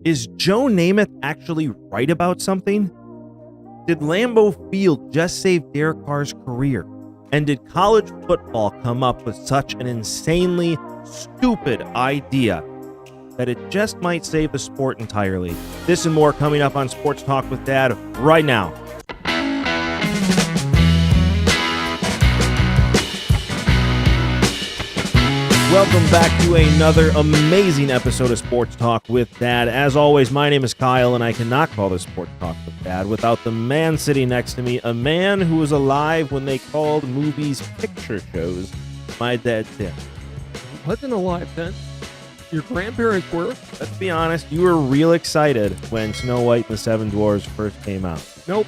Is Joe Namath actually right about something? Did Lambeau Field just save Derek Carr's career? And did college football come up with such an insanely stupid idea that it just might save the sport entirely? This and more coming up on Sports Talk with Dad right now. Welcome back to another amazing episode of Sports Talk with Dad. As always, my name is Kyle, and I cannot call this Sports Talk with Dad without the man sitting next to me, a man who was alive when they called movies picture shows, my dad, Tim. I wasn't alive then. Your grandparents were. Let's be honest, you were real excited when Snow White and the Seven Dwarfs first came out. Nope.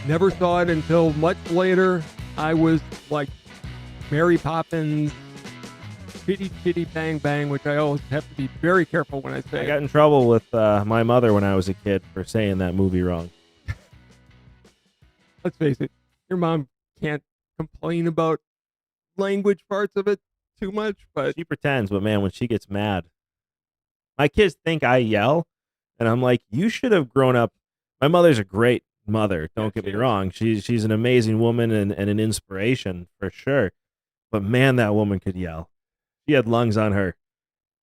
Never saw it until much later. I was like Mary Poppins, Chitty Chitty Bang Bang, which I always have to be very careful when I say. I got in trouble with my mother when I was a kid for saying that movie wrong. Let's face it, your mom can't complain about language parts of it too much, but She pretends, but man, when she gets mad, my kids think I yell, and I'm like, you should have grown up. My mother's a great mother. Don't get me wrong. She's an amazing woman and an inspiration for sure. But man, that woman could yell. She had lungs on her.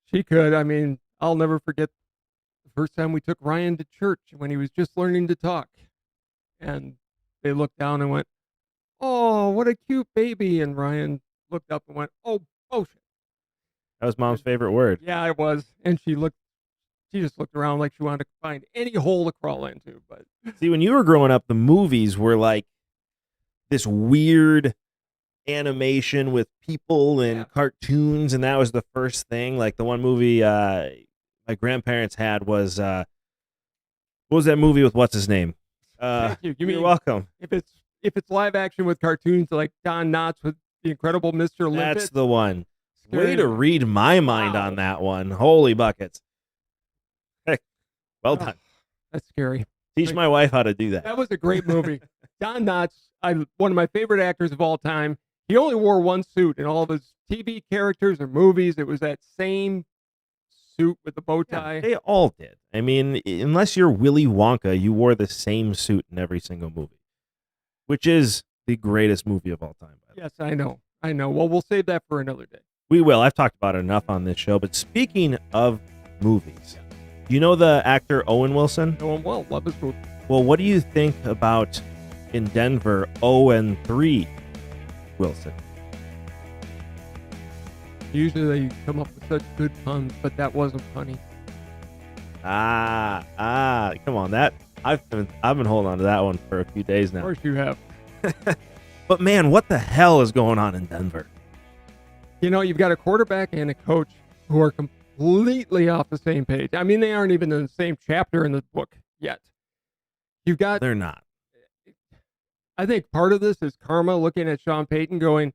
she could. I mean, I'll never forget the first time we took Ryan to church when he was just learning to talk. And they looked down and went, "Oh, what a cute baby." And Ryan looked up and went, "Oh, shit." That was Mom's favorite word. Yeah, it was. And she just looked around like she wanted to find any hole to crawl into. But See, when you were growing up, the movies were like this weird animation with people and Yeah. cartoons, and that was the first thing. Like the one movie my grandparents had was what was that movie with what's his name? thank you. You You're mean welcome. if it's live action with cartoons like Don Knotts with the Incredible Mr. Limpet? That's the one. Scary. Way to read my mind Wow. on that one. Holy buckets. Heck, well Oh, done. That's scary. Teach my wife how to do that. That was a great movie. Don Knotts, one of my favorite actors of all time. He only wore one suit in all of his TV characters or movies. It was that same suit with the bow Yeah, tie. they all did. I mean, unless you're Willy Wonka, you wore the same suit in every single movie, which is the greatest movie of all time. By the way. Yes, I know. Well, we'll save that for another day. We will. I've talked about it enough on this show. But speaking of movies, you know the actor Owen Wilson? Doing well. Love his movie. Well, what do you think about in Denver 0-3 Wilson? Usually they come up with such good puns, but that wasn't funny. Come on, that I've been holding on to that one for a few days Of now. course you have. But man, what the hell is going on in Denver? You know, you've got a quarterback and a coach who are completely off the same page. I mean, they aren't even in the same chapter in the book yet. You've got, They're not. I think part of this is karma looking at Sean Payton going,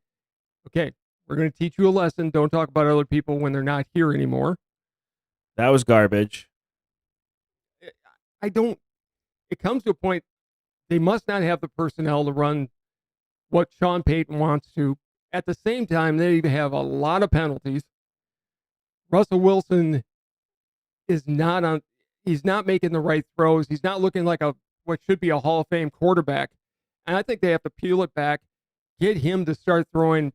okay, we're going to teach you a lesson. Don't talk about other people when they're not here anymore. That was garbage. It comes to a point, they must not have the personnel to run what Sean Payton wants to. At the same time, they have a lot of penalties. Russell Wilson is he's not making the right throws. He's not looking like what should be a Hall of Fame quarterback. And I think they have to peel it back, get him to start throwing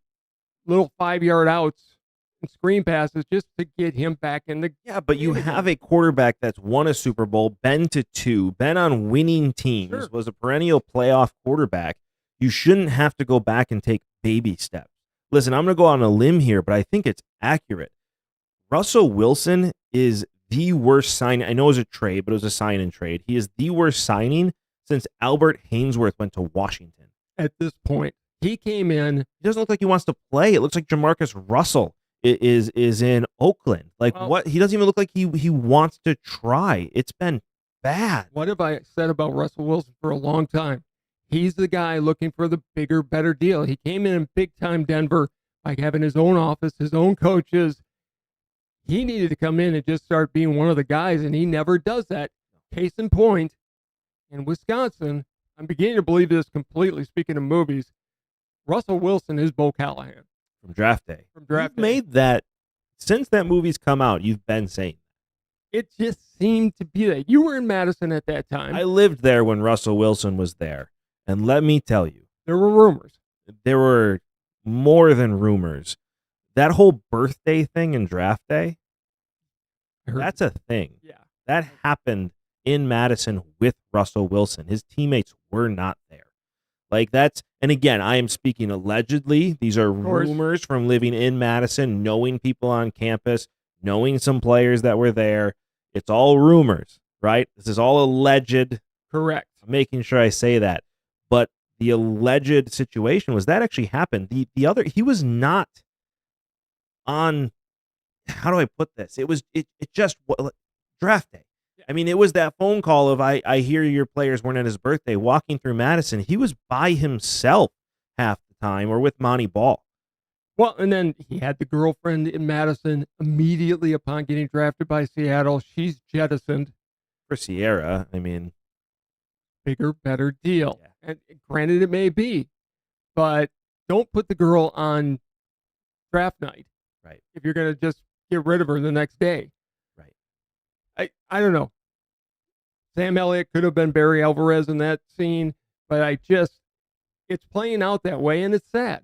little 5-yard outs and screen passes just to get him back in the. Yeah, but you have a quarterback that's won a Super Bowl, been to 2, been on winning teams, Sure. was a perennial playoff quarterback. You shouldn't have to go back and take baby steps. Listen, I'm going to go on a limb here, but I think it's accurate. Russell Wilson is the worst signing. I know it was a trade, but it was a sign and trade. He is the worst signing since Albert Hainsworth went to Washington. At this point, he came in. He doesn't look like he wants to play. It looks like Jamarcus Russell is in Oakland. Like Well- what? He doesn't even look like he wants to try. It's been bad. What have I said about Russell Wilson for a long time? He's the guy looking for the bigger, better deal. He came in big time Denver by having his own office, his own coaches. He needed to come in and just start being one of the guys, and he never does that. Case in point, in Wisconsin, I'm beginning to believe this completely. Speaking of movies, Russell Wilson is Bo Callahan From draft day. from draft You've day. made that since that movie's come out. You've been saying It just seemed to be that. You were in Madison at that time. I lived there when Russell Wilson was there. And let me tell you, There were rumors. there were more than rumors. That whole birthday thing and draft day, I heard, that's a thing. yeah. That happened in Madison with Russell Wilson. His teammates were not there. Like that's, and again, I am speaking allegedly. These are course. rumors from living in Madison, knowing people on campus, knowing some players that were there. It's all rumors, right? This is all alleged. Correct. I'm making sure I say that. But the alleged situation was that actually happened. The other, he was not on, how do I put this? It just draft day. I mean, it was that phone call of I hear your players weren't at his birthday. Walking through Madison, he was by himself half the time, or with Monty Ball. Well, and then he had the girlfriend in Madison immediately upon getting drafted by Seattle. She's jettisoned. For Sierra, I mean, Bigger, better deal. Yeah. And granted, it may be, but don't put the girl on draft night. Right. If you're going to just get rid of her the next day. Right. I don't know. Sam Elliott could have been Barry Alvarez in that scene, but it's playing out that way, and it's sad.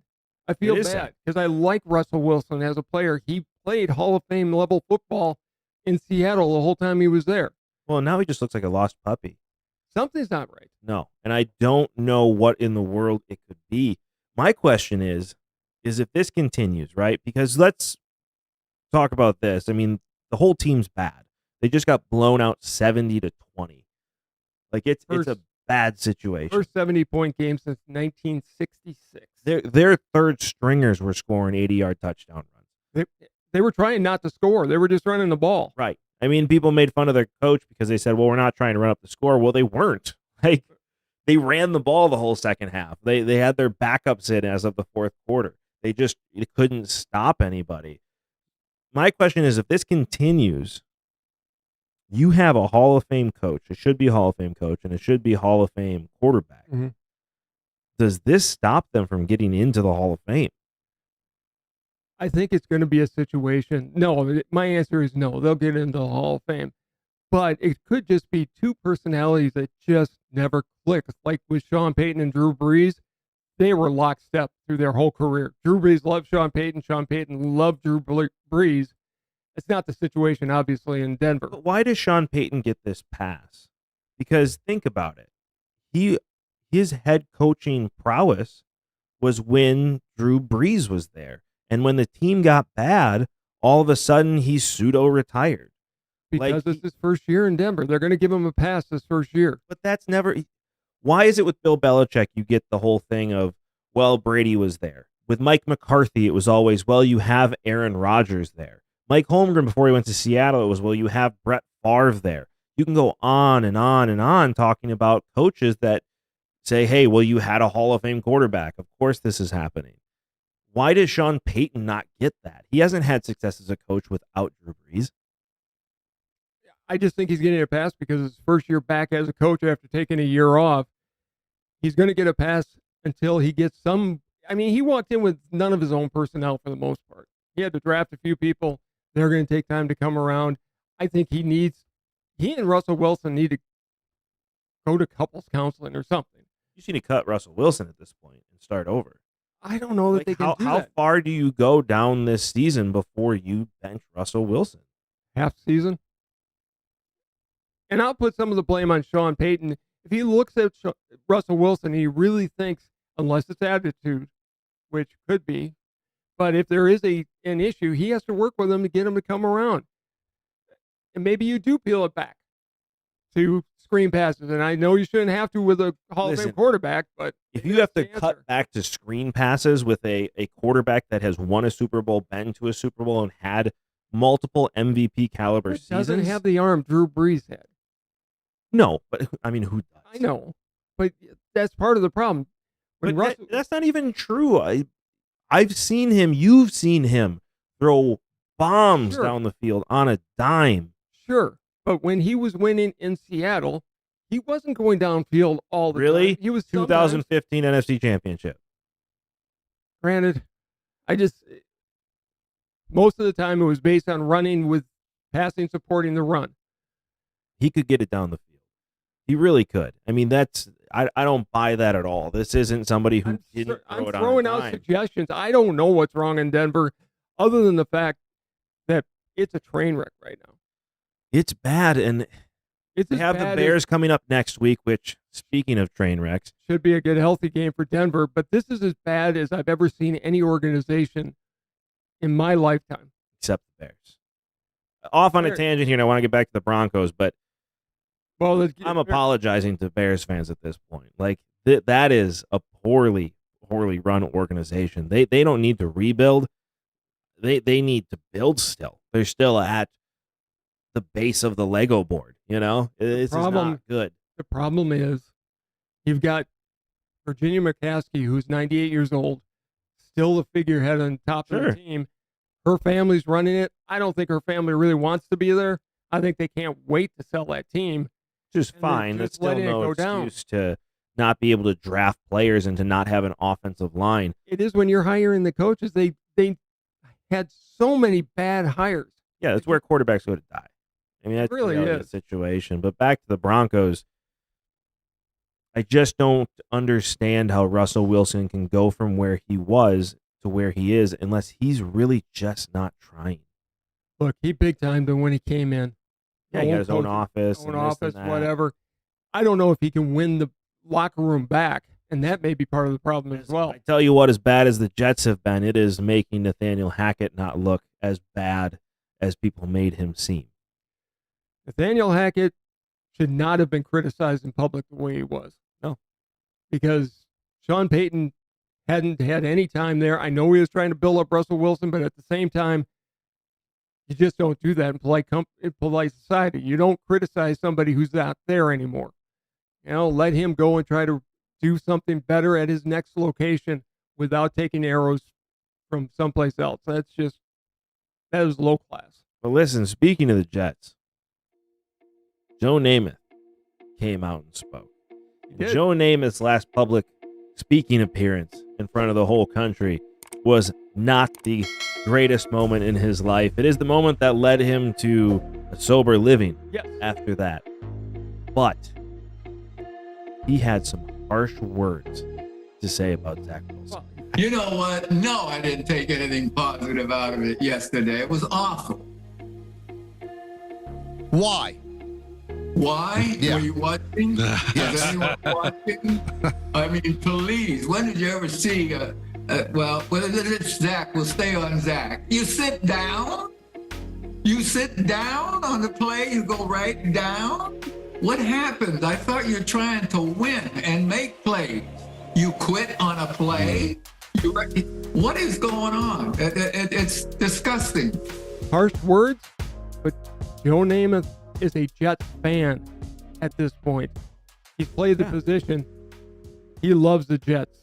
I feel bad because I like Russell Wilson as a player. He played Hall of Fame level football in Seattle the whole time he was there. well, now he just looks like a lost puppy. Something's not right. No, and I don't know what in the world it could be. My question is if this continues, right? Because let's talk about this. I mean, the whole team's bad. They just got blown out 70-20. Like it's a bad situation. First 70-point game since 1966. Their third stringers were scoring 80-yard touchdown runs. They were trying not to score. They were just running the ball. Right. I mean, people made fun of their coach because they said, well, we're not trying to run up the score. Well, they weren't. Like, they ran the ball the whole second half. They had their backups in as of the fourth quarter. They couldn't stop anybody. My question is, if this continues, you have a Hall of Fame coach. It should be a Hall of Fame coach, and it should be a Hall of Fame quarterback. Mm-hmm. Does this stop them from getting into the Hall of Fame? I think it's going to be a situation. No, my answer is no. They'll get into the Hall of Fame. But it could just be two personalities that just never click. Like with Sean Payton and Drew Brees, they were lockstep through their whole career. Drew Brees loved Sean Payton. Sean Payton loved Drew Brees. It's not the situation, obviously, in Denver. But why does Sean Payton get this pass? Because think about it. His head coaching prowess was when Drew Brees was there. And when the team got bad, all of a sudden he's pseudo-retired. Because it's his first year in Denver. They're going to give him a pass this first year. But that's never... Why is it with Bill Belichick you get the whole thing of, well, Brady was there? With Mike McCarthy, it was always, well, you have Aaron Rodgers there. Mike Holmgren, before he went to Seattle, it was, well, you have Brett Favre there. You can go on and on and on talking about coaches that say, hey, well, you had a Hall of Fame quarterback. Of course this is happening. Why does Sean Payton not get that? He hasn't had success as a coach without Drew Brees. I just think he's getting a pass because his first year back as a coach after taking a year off. He's going to get a pass until he gets some. I mean, he walked in with none of his own personnel for the most part. He had to draft a few people. They're going to take time to come around. I think he and Russell Wilson need to go to couples counseling or something. You need to cut Russell Wilson at this point and start over. I don't know that they can do how that. far do you go down this season before you bench Russell Wilson? Half season. And I'll put some of the blame on Sean Payton. If he looks at Russell Wilson, he really thinks, unless it's attitude, which could be, but if there is an issue, he has to work with him to get him to come around. And maybe you do peel it back to screen passes. And I know you shouldn't have to with a Hall of Fame quarterback, but if you have to cut back to screen passes with a quarterback that has won a Super Bowl, been to a Super Bowl, and had multiple MVP caliber seasons, doesn't have the arm Drew Brees had. No, but I mean, who does? I know, but that's part of the problem. But that's not even true. I've seen him. You've seen him throw bombs down the field on a dime. Sure, but when he was winning in Seattle, he wasn't going downfield all the time. He was 2015 NFC Championship. Granted, most of the time it was based on running with passing supporting the run. he could get it down the field. He really could. I mean, I don't buy that at all. This isn't somebody who didn't throw I'm it on throwing a out dime. suggestions. I don't know what's wrong in Denver, other than the fact that it's a train wreck right now. It's bad, and It's they as have the bad Bears coming up next week, which, speaking of train wrecks, should be a good, healthy game for Denver, but this is as bad as I've ever seen any organization in my lifetime. except the Bears. Off on a Bears. tangent here, and I want to get back to the Broncos, but Well, I'm apologizing to Bears fans at this point. Like, that is a poorly run organization. They don't need to rebuild. They need to build still. They're still at the base of the Lego board, you know? It's not good. The problem is you've got Virginia McCaskey, who's 98 years old, still the figurehead on top of the team. Her family's running it. I don't think her family really wants to be there. I think they can't wait to sell that team. Just fine. That's still letting it no go down. excuse to not be able to draft players and to not have an offensive line. It is when you're hiring the coaches. They had so many bad hires. Yeah, that's where quarterbacks go to die. I mean, that's really really the is. situation. But back to the Broncos, I just don't understand how Russell Wilson can go from where he was to where he is unless he's really just not trying. Look, he big timed him when he came in. Yeah, he got his own office. Own and this office, and that. whatever. I don't know if he can win the locker room back, and that may be part of the problem as well. I tell you what, as bad as the Jets have been, it is making Nathaniel Hackett not look as bad as people made him seem. Nathaniel Hackett should not have been criticized in public the way he was. No. Because Sean Payton hadn't had any time there. I know he was trying to build up Russell Wilson, but at the same time, you just don't do that in polite society. You don't criticize somebody who's not there anymore. You know, let him go and try to do something better at his next location without taking arrows from someplace else. That is low class. But listen, speaking of the Jets, Joe Namath came out and spoke. Joe Namath's last public speaking appearance in front of the whole country was not the greatest moment in his life. It is the moment that led him to a sober living after that. But he had some harsh words to say about Zach Wilson. You know what? No, I didn't take anything positive out of it yesterday. It was awful. Why? Why? Yeah. Were you watching? Was anyone watching? I mean, please, when did you ever see well, it's Zach. We'll stay on Zach. You sit down? You sit down on the play? You go right down? What happened? I thought you were trying to win and make plays. You quit on a play? What is going on? It's disgusting. Harsh words, but Joe Namath is a Jets fan at this point. He's played the position. He loves the Jets.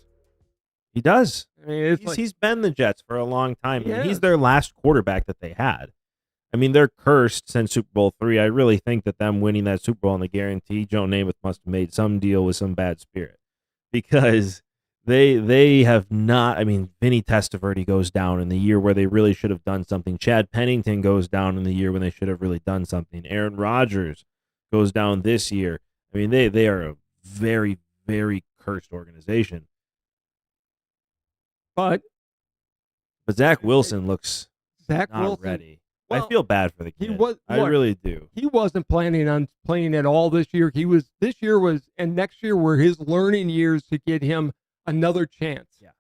He does. I mean, He's been the Jets for a long time. Yeah. He's their last quarterback that they had. I mean, they're cursed since Super Bowl III. I really think that them winning that Super Bowl on the guarantee, Joe Namath must have made some deal with some bad spirit, because they have not. I mean, Vinny Testaverde goes down in the year where they really should have done something. Chad Pennington goes down in the year when they should have really done something. Aaron Rodgers goes down this year. I mean, they are a very, very cursed organization. But Zach Wilson looks Zach not Wilson, ready. well, I feel bad for the kid. I look, really do. He wasn't planning on playing at all this year. And next year were his learning years to get him another chance. Yeah.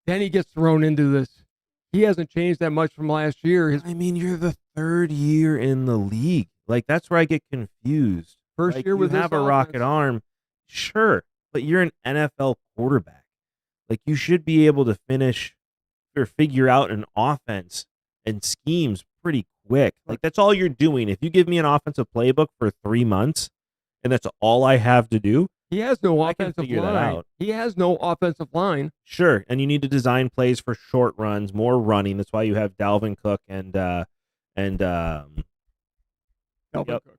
Then he gets thrown into this. He hasn't changed that much from last year. I mean, you're the third year in the league. Like, that's where I get confused. First Like, year with you this have a offense. rocket arm, sure, but you're an NFL quarterback. Like, you should be able to finish or figure out an offense and schemes pretty quick. Like, that's all you're doing. If you give me an offensive playbook for 3 months and that's all I have to do, He has no I can offensive figure that line. out. He has no offensive line. sure. And you need to design plays for short runs, more running. That's why you have Dalvin Cook and Dalvin Yep. Cook.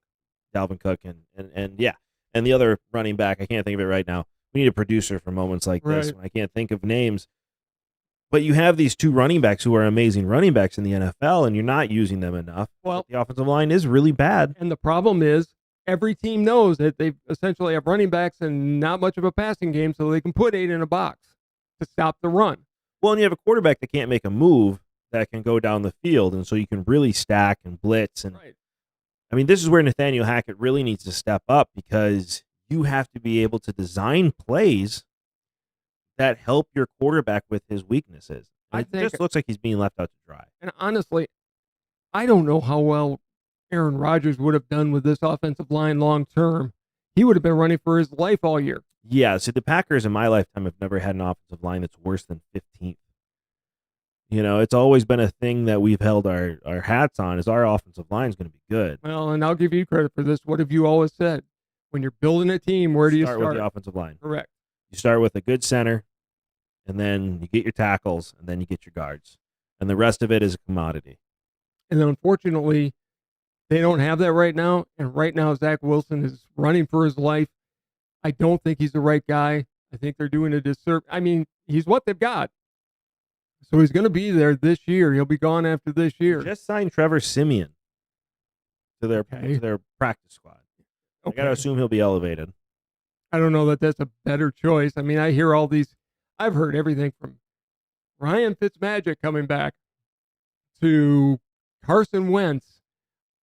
Dalvin Cook and yeah, and the other running back. I can't think of it right now. We need a producer for moments like this Right. when I can't think of names. But you have these two running backs who are amazing running backs in the NFL, and you're not using them enough. Well, the offensive line is really bad. And the problem is every team knows that they essentially have running backs and not much of a passing game, so they can put 8 in a box to stop the run. Well, and you have a quarterback that can't make a move that can go down the field, and so you can really stack and blitz. And Right. I mean, this is where Nathaniel Hackett really needs to step up, because you have to be able to design plays that help your quarterback with his weaknesses. I It think- just looks like he's being left out to dry. And honestly, I don't know how well Aaron Rodgers would have done with this offensive line long term. He would have been running for his life all year. Yeah, so the Packers in my lifetime have never had an offensive line that's worse than 15th. You know, it's always been a thing that we've held our hats on, is our offensive line is going to be good. Well, and I'll give you credit for this. What have you always said? When you're building a team, where do you start? with the offensive line? Correct. You start with a good center, and then you get your tackles, and then you get your guards. And the rest of it is a commodity. And unfortunately, they don't have that right now. And right now, Zach Wilson is running for his life. I don't think he's the right guy. I think they're doing a disservice. I mean, he's what they've got. So he's going to be there this year. He'll be gone after this year. Just signed Trevor Siemian to their practice squad. I got to assume he'll be elevated. I don't know that that's a better choice. I mean, I hear all these. I've heard everything from Ryan Fitzmagic coming back to Carson Wentz.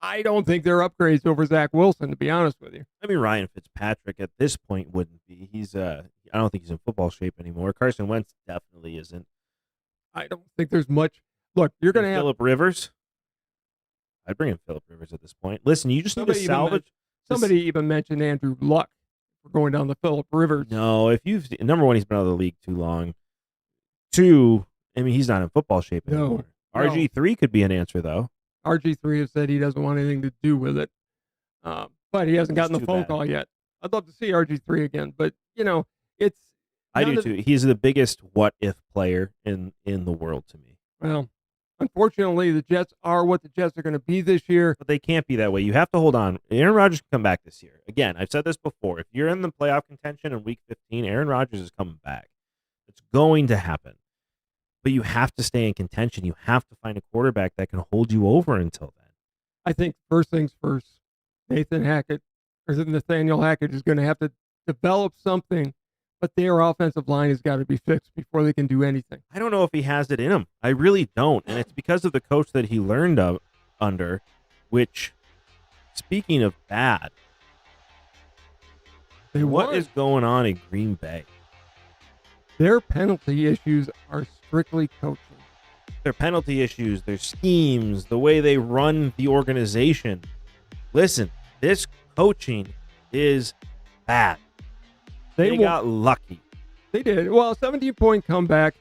I don't think they're upgrades over Zach Wilson, to be honest with you. I mean, Ryan Fitzpatrick at this point wouldn't be. He's I don't think he's in football shape anymore. Carson Wentz definitely isn't. I don't think there's much. Look, you're going to have Phillip Rivers. I'd bring in Phillip Rivers at this point. Listen, you just need to salvage. Somebody even mentioned Andrew Luck. We're going down the Phillip Rivers. No, if you've number one, he's been out of the league too long. Two, I mean, he's not in football shape anymore. No. RG3 could be an answer though. RG3 has said he doesn't want anything to do with it, but he hasn't gotten the too phone bad. call yet. I'd love to see RG3 again, but you know, it's. I none do of- too. He's the biggest what if player in the world to me. Well, unfortunately, the Jets are what the Jets are going to be this year. But they can't be that way. You have to hold on. Aaron Rodgers can come back this year. Again, I've said this before. If you're in the playoff contention in Week 15, Aaron Rodgers is coming back. It's going to happen. But you have to stay in contention. You have to find a quarterback that can hold you over until then. I think first things first, Nathaniel Hackett is going to have to develop something, but their offensive line has got to be fixed before they can do anything. I don't know if he has it in him. I really don't. And it's because of the coach that he learned under, which, speaking of bad, what is going on in Green Bay? Their penalty issues are strictly coaching. Their penalty issues, their schemes, the way they run the organization. Listen, this coaching is bad. They got lucky. They did. Well, 17-point comeback.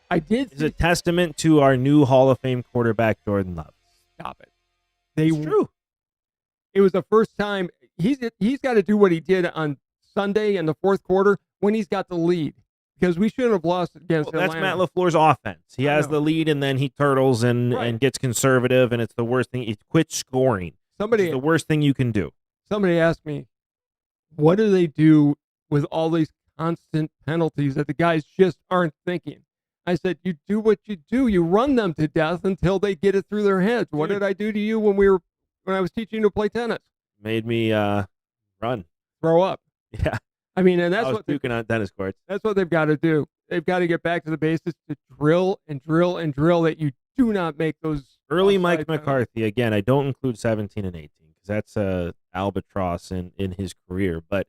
I did It's a testament to our new Hall of Fame quarterback, Jordan Love. stop it. It's true. It was the first time he's got to do what he did on Sunday in the fourth quarter when he's got the lead, because we shouldn't have lost against Well, that's Atlanta. Matt LaFleur's offense. He I has know. the lead, and then he turtles and Right. gets conservative, and it's the worst thing. He quits scoring. Somebody It's the worst thing you can do. somebody asked me, what do they do with all these constant penalties that the guys just aren't thinking? I said, you do what you do. You run them to death until they get it through their heads. What Dude. did I do to you when I was teaching you to play tennis? Made me run. Throw up. Yeah, I mean, and I that's was what they, puking on tennis courts. that's what they've got to do. They've got to get back to the basics to drill and drill and drill that you do not make those Early offside Mike penalties. McCarthy. Again, I don't include 17 and 18 because that's a albatross in his career. But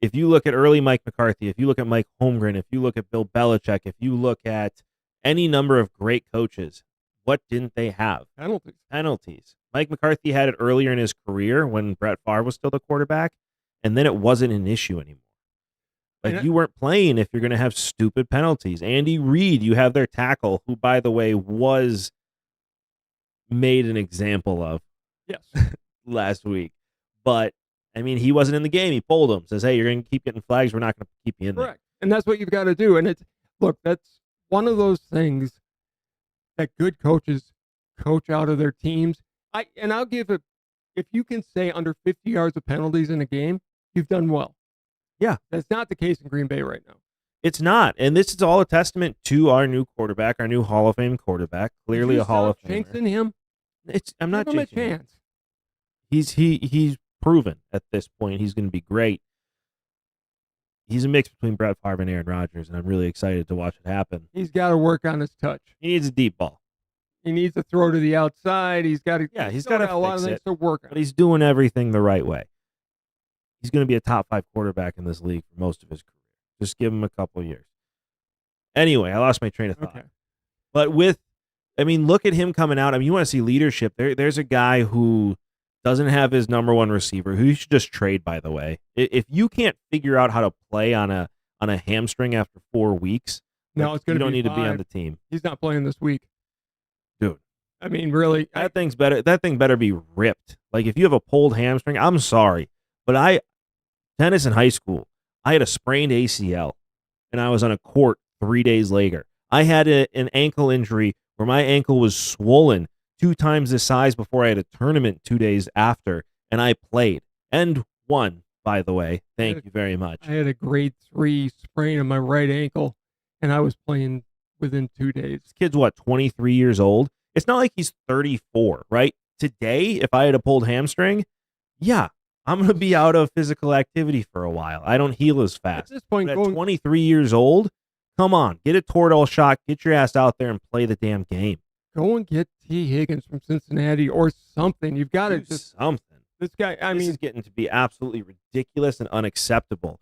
if you look at early Mike McCarthy, if you look at Mike Holmgren, if you look at Bill Belichick, if you look at any number of great coaches, what didn't they have? penalties. Penalties. Mike McCarthy had it earlier in his career when Brett Favre was still the quarterback, and then it wasn't an issue anymore. Like, And you weren't playing if you're going to have stupid penalties. Andy Reid, you have their tackle, who, by the way, was made an example of Yes. last week. But, I mean, he wasn't in the game. He pulled him, says, hey, you're going to keep getting flags. We're not going to keep you in there. Correct. And that's what you've got to do. And that's one of those things that good coaches coach out of their teams. I'll give it, if you can say under 50 yards of penalties in a game, you've done well. Yeah. That's not the case in Green Bay right now. It's not. And this is all a testament to our new quarterback, our new Hall of Fame quarterback, clearly Did a you Hall of stop Famer. jinxing him? I'm not Give him a jinxing him. chance. He's proven at this point he's going to be great. He's a mix between Brett Favre and Aaron Rodgers, and I'm really excited to watch it happen. He's got to work on his touch. He needs a deep ball. He needs to throw to the outside. He's got to. Yeah, he's still got a lot of things to work on. But he's doing everything the right way. He's going to be a top 5 quarterback in this league for most of his career. Just give him a couple years. Anyway, I lost my train of thought. Okay. But look at him coming out. I mean, you want to see leadership. There's a guy who doesn't have his number one receiver, who you should just trade, by the way. If you can't figure out how to play on a hamstring after 4 weeks, No, it's going you to don't be need to be 5. on the team. He's not playing this week. Dude. I mean, really. That thing better be ripped. Like, if you have a pulled hamstring, I'm sorry. But tennis in high school, I had a sprained ACL, and I was on a court 3 days later. I had an ankle injury where my ankle was swollen 2 times the size before I had a tournament 2 days after, and I played and won, by the way. Thank you very much. I had a grade 3 sprain on my right ankle, and I was playing within 2 days. This kid's, 23 years old? It's not like he's 34, right? Today, if I had a pulled hamstring, yeah, I'm going to be out of physical activity for a while. I don't heal as fast. At this point, But at 23 years old, come on, get a Toradol shot, get your ass out there and play the damn game. go and get T. Higgins from Cincinnati or something. You've got to Do just something. this guy. I This mean, is getting to be absolutely ridiculous and unacceptable.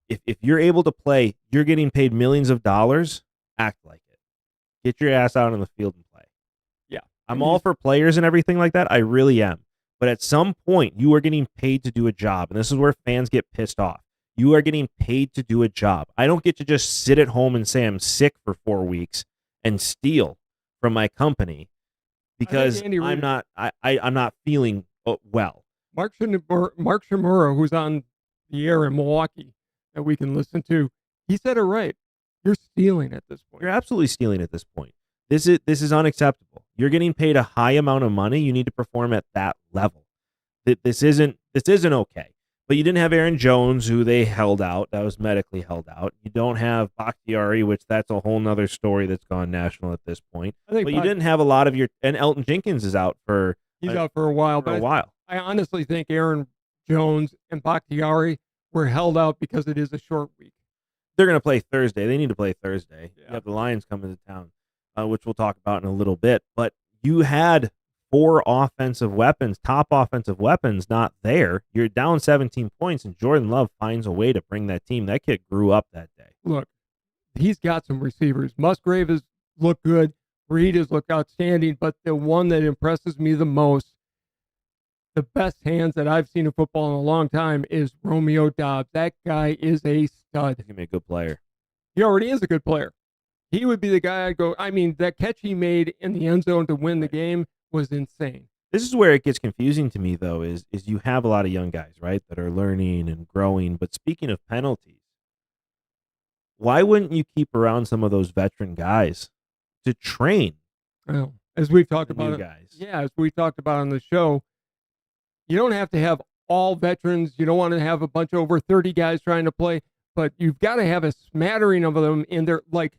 If you're able to play, you're getting paid millions of dollars. Act like it. Get your ass out on the field and play. Yeah. I'm all for players and everything like that. I really am. But at some point, you are getting paid to do a job, and this is where fans get pissed off. You are getting paid to do a job. I don't get to just sit at home and say I'm sick for 4 weeks and steal from my company because I'm not feeling well. Mark Shimura, who's on the air in Milwaukee that we can listen to, he said it right. You're stealing at this point. You're absolutely stealing at this point. This is unacceptable. You're getting paid a high amount of money. You need to perform at that level. This isn't okay. But you didn't have Aaron Jones, who they held out. That was medically held out. You don't have Bakhtiari, which that's a whole nother story that's gone national at this point. I think But you didn't have a lot of and Elton Jenkins is out for out for a while. For a while. I honestly think Aaron Jones and Bakhtiari were held out because it is a short week. They're going to play Thursday. They need to play Thursday. Yeah. You have the Lions coming to town, which we'll talk about in a little bit. But you had 4 top offensive weapons, not there. You're down 17 points, and Jordan Love finds a way to bring that team. That kid grew up that day. Look, he's got some receivers. Musgrave has looked good. Reed has looked outstanding. But the one that impresses me the most, the best hands that I've seen in football in a long time, is Romeo Doubs. That guy is a stud. He's going to be a good player. He already is a good player. He would be the guy I'd go. I mean, that catch he made in the end zone to win the game was insane. This is where it gets confusing to me, though, is you have a lot of young guys, right, that are learning and growing. But speaking of penalties, why wouldn't you keep around some of those veteran guys to train? Well, as we've talked the about, new guys? Yeah, as we talked about on the show, you don't have to have all veterans. You don't want to have a bunch of over 30 guys trying to play, but you've got to have a smattering of them in there, like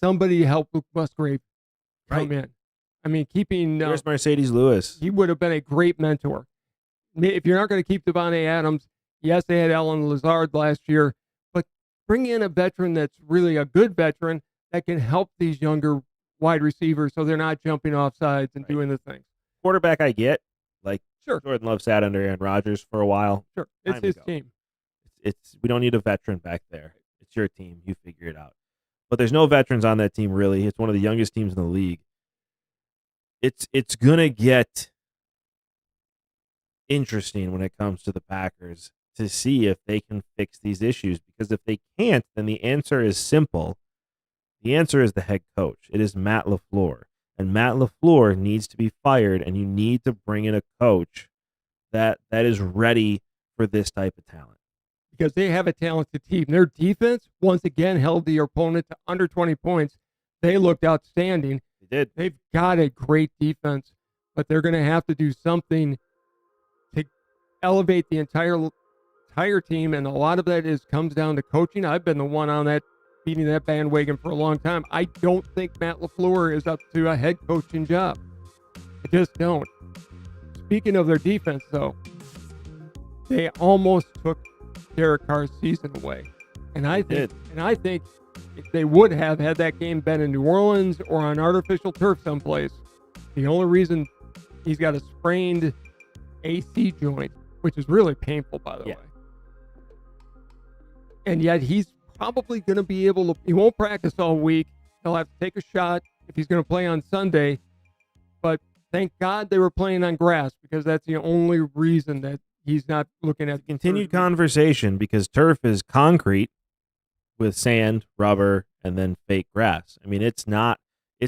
somebody help Luke Musgrave come in. I mean, keeping Where's Mercedes Lewis? He would have been a great mentor. If you're not going to keep Devontae Adams, yes, they had Alan Lazard last year, but bring in a veteran that's really a good veteran that can help these younger wide receivers so they're not jumping off sides and doing the things. Quarterback, I get. Like, sure, Jordan Love sat under Aaron Rodgers for a while. Sure, it's his team. We don't need a veteran back there. It's your team. You figure it out. But there's no veterans on that team, really. It's one of the youngest teams in the league. It's going to get interesting when it comes to the Packers to see if they can fix these issues. Because if they can't, then the answer is simple. The answer is the head coach. It is Matt LaFleur. And Matt LaFleur needs to be fired, and you need to bring in a coach that is ready for this type of talent. Because they have a talented team. Their defense, once again, held the opponent to under 20 points. They looked outstanding. They did. They've got a great defense, but they're going to have to do something to elevate the entire entire team, and a lot of that comes down to coaching. I've been the one on that, beating that bandwagon for a long time. I don't think Matt LaFleur is up to a head coaching job. I just don't. Speaking of their defense, though, they almost took Derek Carr's season away, and I think if they would have had that game been in New Orleans or on artificial turf someplace, the only reason he's got a sprained AC joint, which is really painful, by the way, and yet he's probably going to be able to. He won't practice all week. He'll have to take a shot if he's going to play on Sunday, but thank God they were playing on grass, because that's the only reason that he's not looking at continued conversation, because turf is concrete with sand, rubber, and then fake grass. I mean, it's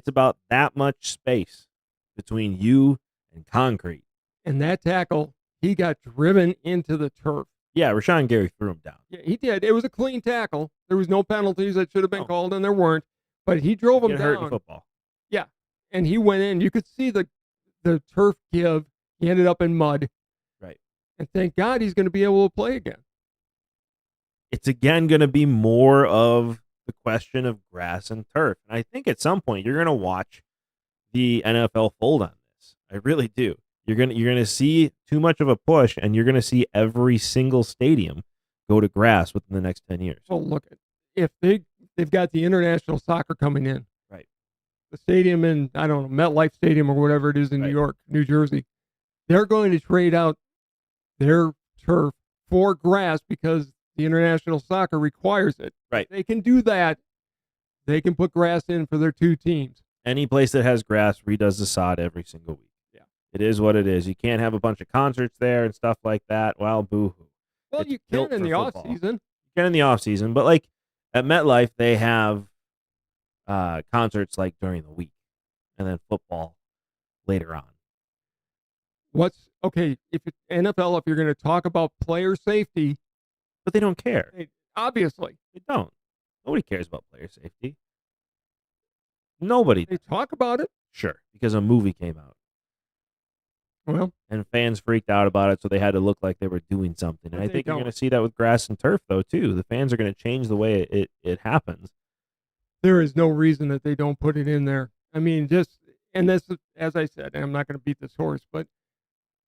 about that much space between you and concrete. And that tackle, he got driven into the turf. Yeah, Rashawn Gary threw him down. Yeah, he did. It was a clean tackle. There was no penalties that should have been called, and there weren't. But he drove him down. Hurt in football. Yeah, and he went in. You could see the turf give. He ended up in mud. Right. And thank God he's going to be able to play again. It's again going to be more of the question of grass and turf. And I think at some point you're going to watch the NFL fold on this. I really do. You're going to see too much of a push, and you're going to see every single stadium go to grass within the next 10 years. Well, look, if they've got the international soccer coming in. Right. The stadium in, I don't know, MetLife Stadium or whatever it is in New York, New Jersey, they're going to trade out their turf for grass because the international soccer requires it. Right. They can do that. They can put grass in for their two teams. Any place that has grass redoes the sod every single week. Yeah. It is what it is. You can't have a bunch of concerts there and stuff like that. Well, boo-hoo. Well, you can in the off-season. You can in the off-season, but like at MetLife, they have concerts like during the week and then football later on. If it's NFL, if you're going to talk about player safety. But they don't care. Obviously. They don't. Nobody cares about player safety. Nobody. They talk about it. Sure, because a movie came out. Well. And fans freaked out about it, so they had to look like they were doing something. And I think you're going to see that with grass and turf, though, too. The fans are going to change the way it happens. There is no reason that they don't put it in there. I mean, and this, as I said, and I'm not going to beat this horse, but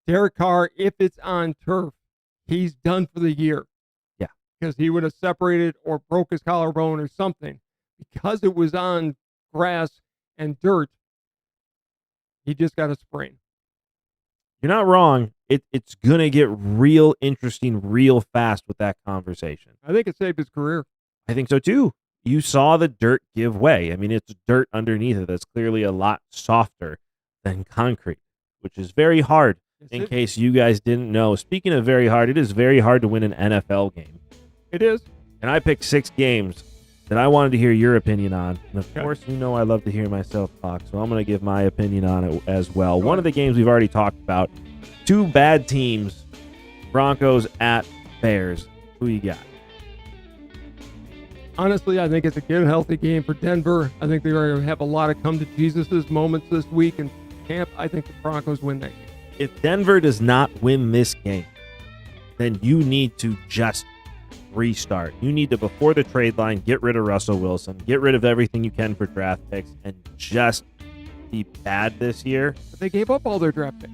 Derek Carr, if it's on turf, he's done for the year. Yeah. Because he would have separated or broke his collarbone or something. Because it was on grass and dirt, he just got a sprain. You're not wrong. It's going to get real interesting real fast with that conversation. I think it saved his career. I think so, too. You saw the dirt give way. I mean, it's dirt underneath it that's clearly a lot softer than concrete, which is very hard. In case you guys didn't know. Speaking of very hard, it is very hard to win an NFL game. It is. And I picked 6 games that I wanted to hear your opinion on. And of course, you know I love to hear myself talk, so I'm going to give my opinion on it as well. One of the games we've already talked about. 2 bad teams. Broncos at Bears. Who you got? Honestly, I think it's a good, healthy game for Denver. I think they're going to have a lot of come-to-Jesus' moments this week in camp. I think the Broncos win that game. If Denver does not win this game, then you need to just restart. You need to, before the trade line, get rid of Russell Wilson, get rid of everything you can for draft picks, and just be bad this year. But they gave up all their draft picks.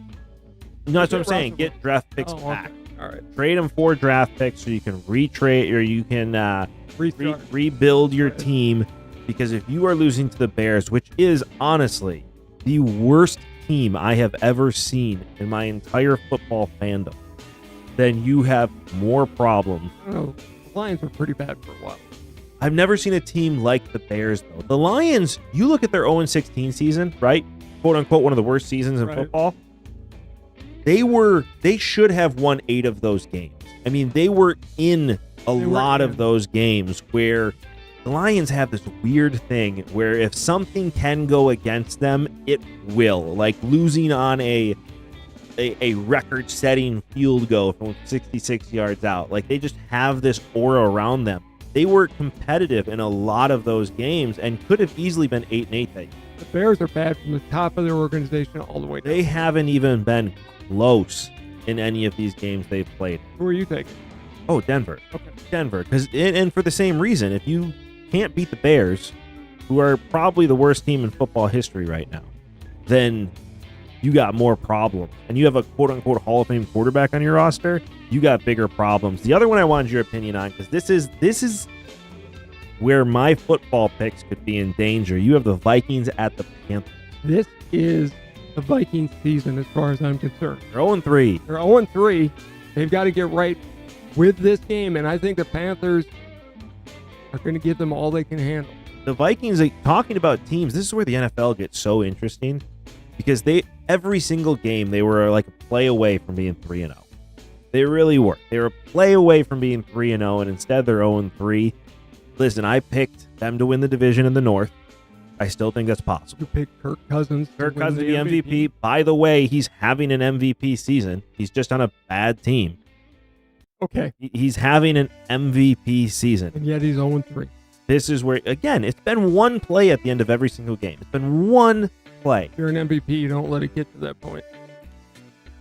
No, that's what I'm saying. Get draft picks back. Okay. All right. Trade them for draft picks so you can retrade or you can rebuild your team. Because if you are losing to the Bears, which is honestly the worst team I have ever seen in my entire football fandom, then you have more problems. The Lions were pretty bad for a while. I've never seen a team like the Bears, though. The Lions, you look at their 0-16 season, right? Quote unquote, one of the worst seasons in football. They should have won 8 of those games. I mean, they were in a lot of those games where the Lions have this weird thing where if something can go against them, it will. Like losing on a record-setting field goal from 66 yards out. Like they just have this aura around them. They were competitive in a lot of those games and could have easily been 8-8 that year. The Bears are bad from the top of their organization all the way down. They haven't even been close in any of these games they've played. Who are you taking? Oh, Denver. Okay. Denver. And for the same reason, if you can't beat the Bears, who are probably the worst team in football history right now, then you got more problems. And you have a quote-unquote Hall of Fame quarterback on your roster, you got bigger problems. The other one I wanted your opinion on, because this is where my football picks could be in danger. You have the Vikings at the Panthers. This is the Vikings season as far as I'm concerned. They're 0-3. They're 0-3. They've got to get right with this game, and I think the Panthers are going to give them all they can handle. The Vikings, talking about teams, this is where the NFL gets so interesting, because every single game they were like a play away from being 3-0. They really were. They were a play away from being 3-0, and instead they're 0-3. Listen, I picked them to win the division in the North. I still think that's possible. You picked Kirk Cousins. Kirk Cousins to be MVP. By the way, he's having an MVP season. He's just on a bad team. Okay. He's having an MVP season. And yet he's 0-3. This is where, again, it's been one play at the end of every single game. It's been one play. If you're an MVP, you don't let it get to that point.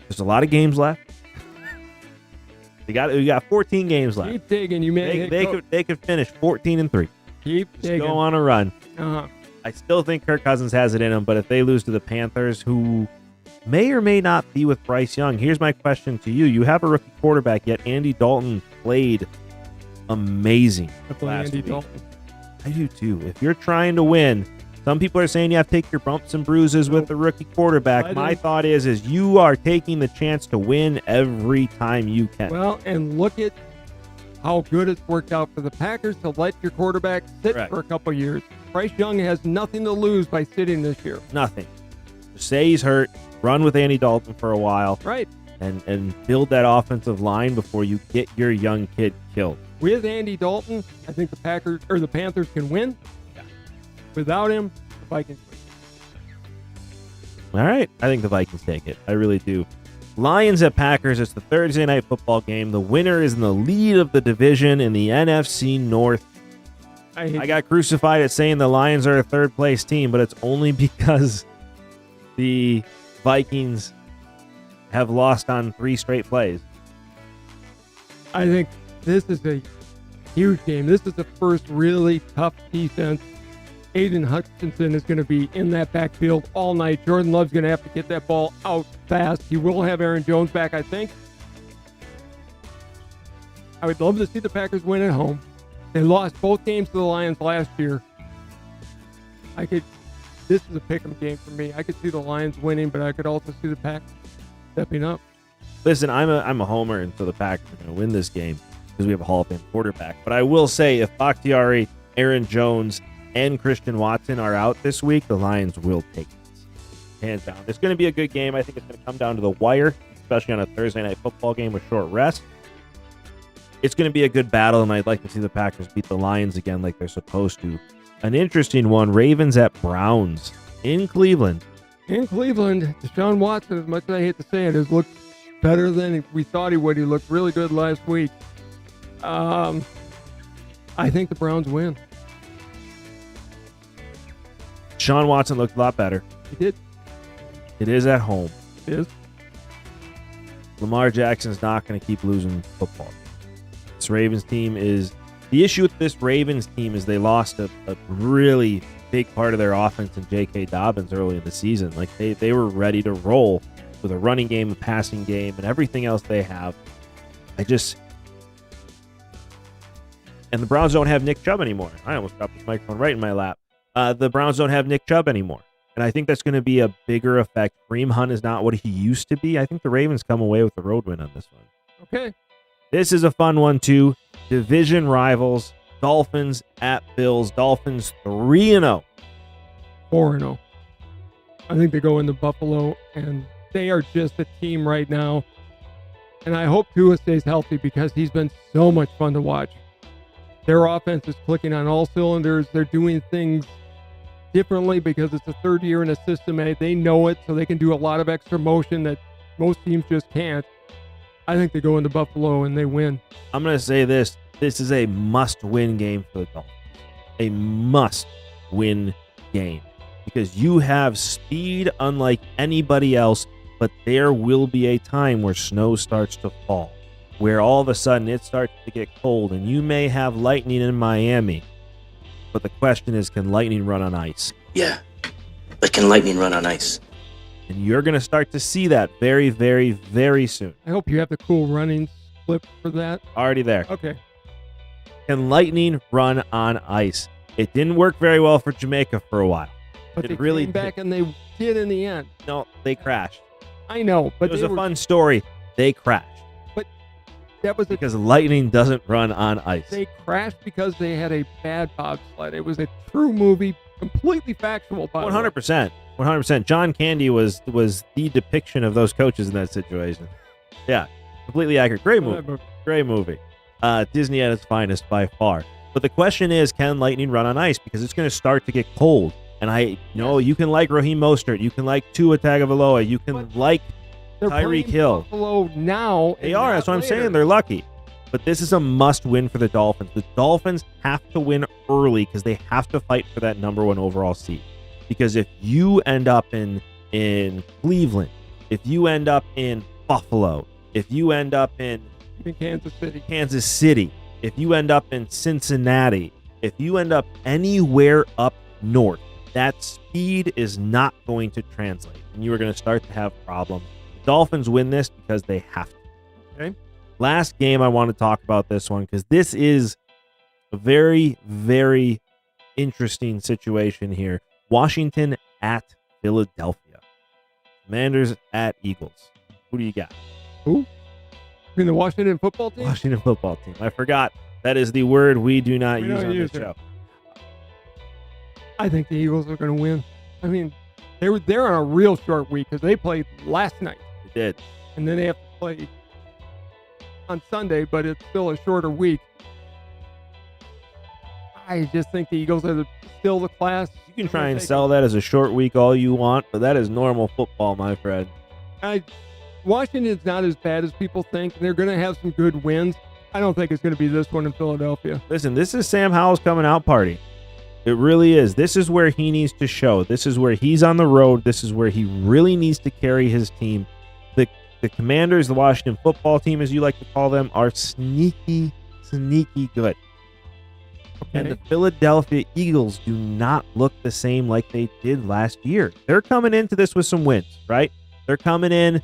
There's a lot of games left. We got 14 games left. Keep digging. You may They could finish 14-3. Keep Just digging. go on a run. Uh-huh. I still think Kirk Cousins has it in him, but if they lose to the Panthers, who may or may not be with Bryce Young, here's my question to you. You have a rookie quarterback, yet Andy Dalton played amazing I play last Andy week. Dalton. I do too. If you're trying to win, some people are saying you have to take your bumps and bruises with the rookie quarterback. My thought is you are taking the chance to win every time you can. Well, and look at how good it's worked out for the Packers to let your quarterback sit Correct. for a couple years. Bryce Young has nothing to lose by sitting this year. Nothing. Just say he's hurt. Run with Andy Dalton for a while. Right. And build that offensive line before you get your young kid killed. With Andy Dalton, I think the Panthers can win. Yeah. Without him, the Vikings win. All right. I think the Vikings take it. I really do. Lions at Packers. It's the Thursday night football game. The winner is in the lead of the division in the NFC North. I got crucified at saying the Lions are a third place team, but it's only because the Vikings have lost on 3 straight plays. I think this is a huge game. This is the first really tough defense. Aiden Hutchinson is going to be in that backfield all night. Jordan Love's going to have to get that ball out fast. He will have Aaron Jones back, I think. I would love to see the Packers win at home. They lost both games to the Lions last year. This is a pick'em game for me. I could see the Lions winning, but I could also see the Packers stepping up. Listen, I'm a homer, and so the Packers are going to win this game because we have a Hall of Fame quarterback. But I will say, if Bakhtiari, Aaron Jones, and Christian Watson are out this week, the Lions will take this. Hands down. It's going to be a good game. I think it's going to come down to the wire, especially on a Thursday night football game with short rest. It's going to be a good battle, and I'd like to see the Packers beat the Lions again like they're supposed to. An interesting one, Ravens at Browns in Cleveland. In Cleveland, Deshaun Watson, as much as I hate to say it, has looked better than we thought he would. He looked really good last week. I think the Browns win. Deshaun Watson looked a lot better. He did. It is at home. It is. Lamar Jackson's not going to keep losing football. This Ravens team is... The issue with this Ravens team is they lost a really big part of their offense in J.K. Dobbins early in the season. Like they were ready to roll with a running game, a passing game, and everything else they have. And the Browns don't have Nick Chubb anymore. I almost dropped this microphone right in my lap. The Browns don't have Nick Chubb anymore. And I think that's going to be a bigger effect. Kareem Hunt is not what he used to be. I think the Ravens come away with the road win on this one. Okay. This is a fun one, too. Division rivals, Dolphins at Bills. Dolphins 3-0. 4-0. I think they go into Buffalo, and they are just a team right now. And I hope Tua stays healthy because he's been so much fun to watch. Their offense is clicking on all cylinders. They're doing things differently because it's the third year in a system, and they know it, so they can do a lot of extra motion that most teams just can't. I think they go into Buffalo and they win. I'm going to say this. This is a must-win game for the Dolphins. A must-win game. Because you have speed unlike anybody else, but there will be a time where snow starts to fall. where all of a sudden it starts to get cold, and you may have lightning in Miami. But the question is, can lightning run on ice? Yeah, but can lightning run on ice? And you're going to start to see that very, very, very soon. I hope you have the cool running clip for that. Already there. Okay. Can lightning run on ice? It didn't work very well for Jamaica for a while. But It they really came back and they did in the end. No, they crashed. I know, but It was they a were- fun story. They crashed that was a, because lightning doesn't run on ice. they crashed because they had a bad bobsled. It was a true movie, completely factual. By the way. 100%. 100%. John Candy was the depiction of those coaches in that situation. Yeah, completely accurate. Great movie. Great movie. Disney at its finest by far. But the question is, can lightning run on ice? Because it's going to start to get cold. And I know you can like Raheem Mostert. You can like Tua Tagovailoa. You can like They're Tyreek playing Hill. Buffalo now. They and are. not That's what I'm later. saying. They're lucky. But this is a must-win for the Dolphins. The Dolphins have to win early because they have to fight for that number 1 overall seed. Because if you end up in Cleveland, if you end up in Buffalo, if you end up in In Kansas City. if you end up in Cincinnati, if you end up anywhere up north, that speed is not going to translate, and you are going to start to have problems. The Dolphins win this because they have to. Okay. Last game, I want to talk about this one because this is a very, very interesting situation here. Washington at Philadelphia. Commanders at Eagles. Who do you got? Who? In the Washington football team? Washington football team. I forgot. That is the word we do not We use don't on use this it. show. I think the Eagles are going to win. I mean, they're on a real short week because they played last night, They did. and then they have to play on Sunday, but it's still a shorter week. I just think the Eagles are still the class. You can try and sell that as a short week all you want, but that is normal football, my friend. Washington's not as bad as people think. They're going to have some good wins. I don't think it's going to be this one in Philadelphia. Listen, this is Sam Howell's coming out party. It really is. This is where he needs to show. This is where he's on the road. This is where he really needs to carry his team. The Commanders, the Washington football team, as you like to call them, are sneaky good. And the Philadelphia Eagles do not look the same like they did last year. They're coming into this with some wins, right? They're coming in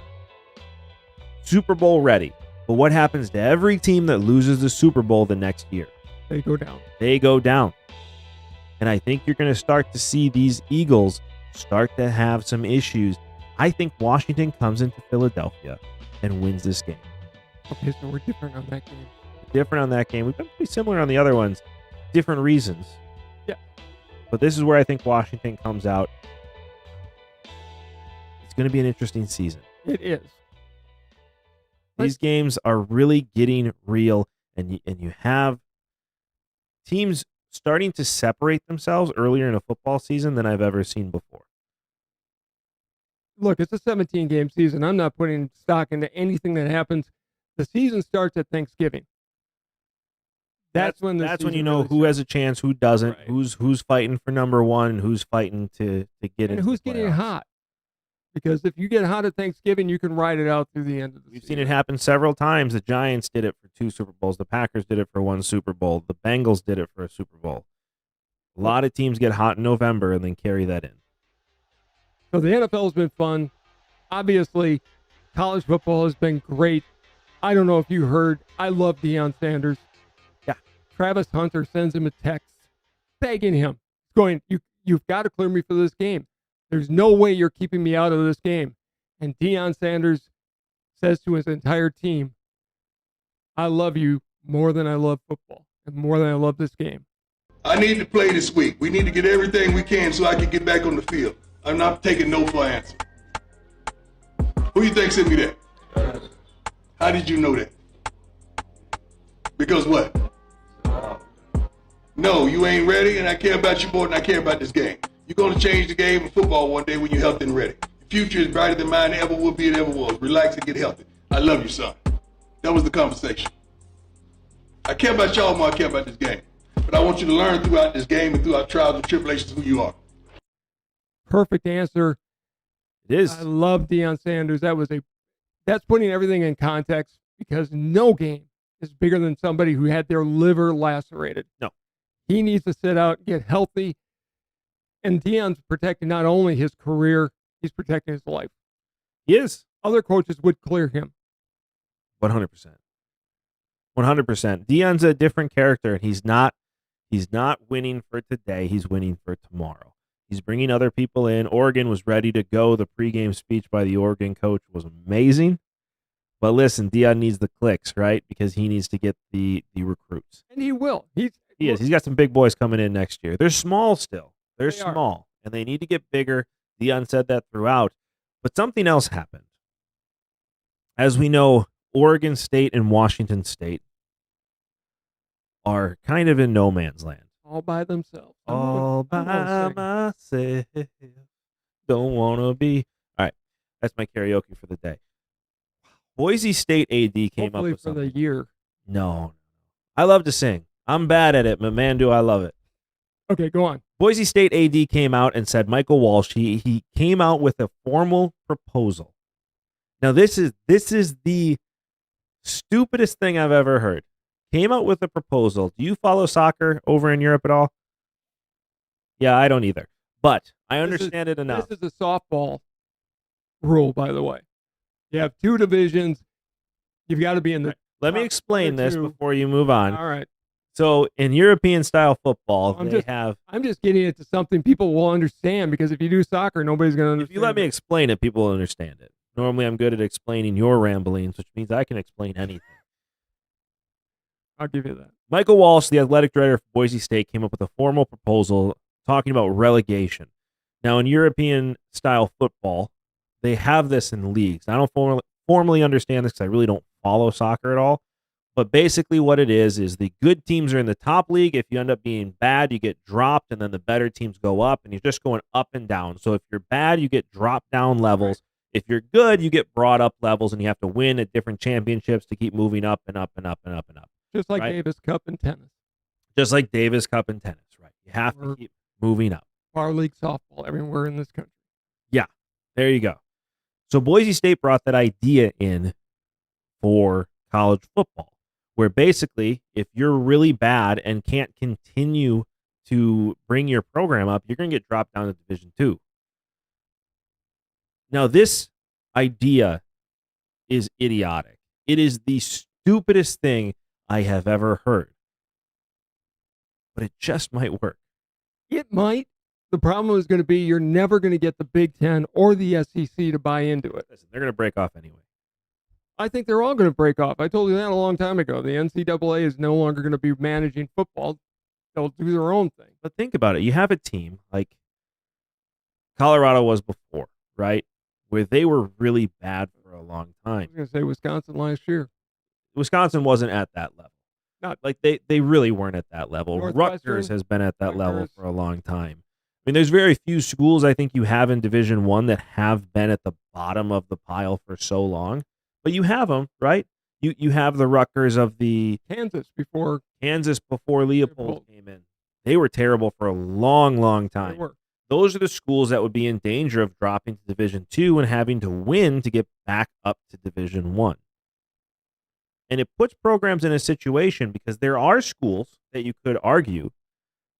Super Bowl ready. But what happens to every team that loses the Super Bowl the next year? They go down. They go down. And I think you're going to start to see these Eagles start to have some issues. I think Washington comes into Philadelphia and wins this game. Okay, so we're different on that game. Different on that game. We've been pretty similar on the other ones. Different reasons. Yeah. But this is where I think Washington comes out. It's going to be an interesting season. It is. These games are really getting real, and you have teams starting to separate themselves earlier in a football season than I've ever seen before. Look, it's a 17-game season. I'm not putting stock into anything that happens. The season starts at Thanksgiving. That's when you know who has a chance, who doesn't, Right. who's fighting for number one, and who's fighting to get and into who's the getting playoffs. hot. Because if you get hot at Thanksgiving, you can ride it out through the end of the We've season. seen it happen several times. The Giants did it for 2 Super Bowls. The Packers did it for 1 Super Bowl. The Bengals did it for a Super Bowl. A lot of teams get hot in November and then carry that in. So the NFL has been fun. Obviously, college football has been great. I don't know if you heard, I love Deion Sanders. Yeah. Travis Hunter sends him a text begging him, going, you've got to clear me for this game. There's no way you're keeping me out of this game. And Deion Sanders says to his entire team, I love you more than I love football and more than I love this game. I need to play this week. We need to get everything we can so I can get back on the field. I'm not taking no for an answer. Who you think sent me that? How did you know that? Because what? No, you ain't ready, and I care about you more than I care about this game. You're going to change the game of football one day when you're healthy and ready. The future is brighter than mine ever will be and ever was. Relax and get healthy. I love you, son. That was the conversation. I care about y'all more than I care about this game. But I want you to learn throughout this game and throughout trials and tribulations who you are. Perfect answer. It is. I love Deion Sanders. That's putting everything in context because no game is bigger than somebody who had their liver lacerated. No. He needs to sit out, get healthy. And Deion's protecting not only his career, he's protecting his life. He is. Other coaches would clear him. 100%. 100%. Deion's a different character, and he's not winning for today. He's winning for tomorrow. He's bringing other people in. Oregon was ready to go. The pregame speech by the Oregon coach was amazing. But listen, Deion needs the clicks, right? Because he needs to get the recruits. And he will. He is. He's got some big boys coming in next year. They're small still. They're They are. small, and they need to get bigger. Deion said that throughout. But something else happened. As we know, Oregon State and Washington State are kind of in no man's land. All by themselves. All I wanna by sing. myself. Don't want to be. All right. That's my karaoke for the day. Boise State AD came up Hopefully with for something. the year. No. I love to sing. I'm bad at it, but man, do I love it. Okay, go on. Boise State AD came out and said Michael Walsh, he came out with a formal proposal. Now, this is the stupidest thing I've ever heard. Came out with a proposal. Do you follow soccer over in Europe at all? Yeah, I don't either. But I understand it enough. This is a softball rule, by the way. You have two divisions. You've got to be in the. Let me top explain this two. before you move on. All right. So in European style football, I'm they just- have. I'm just getting it to something people will understand, because if you do soccer, nobody's going to If understand. you let me it. explain it, people will understand it. Normally, I'm good at explaining your ramblings, which means I can explain anything. I'll give you that. Michael Walsh, the athletic director for Boise State, came up with a formal proposal talking about relegation. Now, in European style football, they have this in leagues. I don't formally understand this because I really don't follow soccer at all. But basically, what it is the good teams are in the top league. If you end up being bad, you get dropped, and then the better teams go up, and you're just going up and down. So if you're bad, you get dropped down levels. If you're good, you get brought up levels, and you have to win at different championships to keep moving up and up and up and up and up. Just like Right. Davis Cup in tennis, Just like Davis Cup in tennis, right? You have to Or- keep moving up. Bar League softball, everywhere in this country. There you go. So Boise State brought that idea in for college football, where basically if you're really bad and can't continue to bring your program up, you're going to get dropped down to Division II. Now, this idea is idiotic. It is the stupidest thing I have ever heard. But it just might work. It might. The problem is going to be you're never going to get the Big Ten or the SEC to buy into it. Listen, they're going to break off anyway. I think they're all going to break off. I told you that a long time ago. The NCAA is no longer going to be managing football. They'll do their own thing. But think about it. You have a team like Colorado was before, right? Where they were really bad for a long I time. was going to say Wisconsin last year. Wisconsin wasn't at that level. Not- Like they really weren't at that level. Northwestern, Rutgers has been at that level Rutgers. for a long time. I mean, there's very few schools I think you have in Division I that have been at the bottom of the pile for so long. But you have them, right? You have the Rutgers of the Kansas before Kansas before Leopold Leopold. came in. They were terrible for a long, long they time. were. Those are the schools that would be in danger of dropping to Division II and having to win to get back up to Division I. And it puts programs in a situation because there are schools that you could argue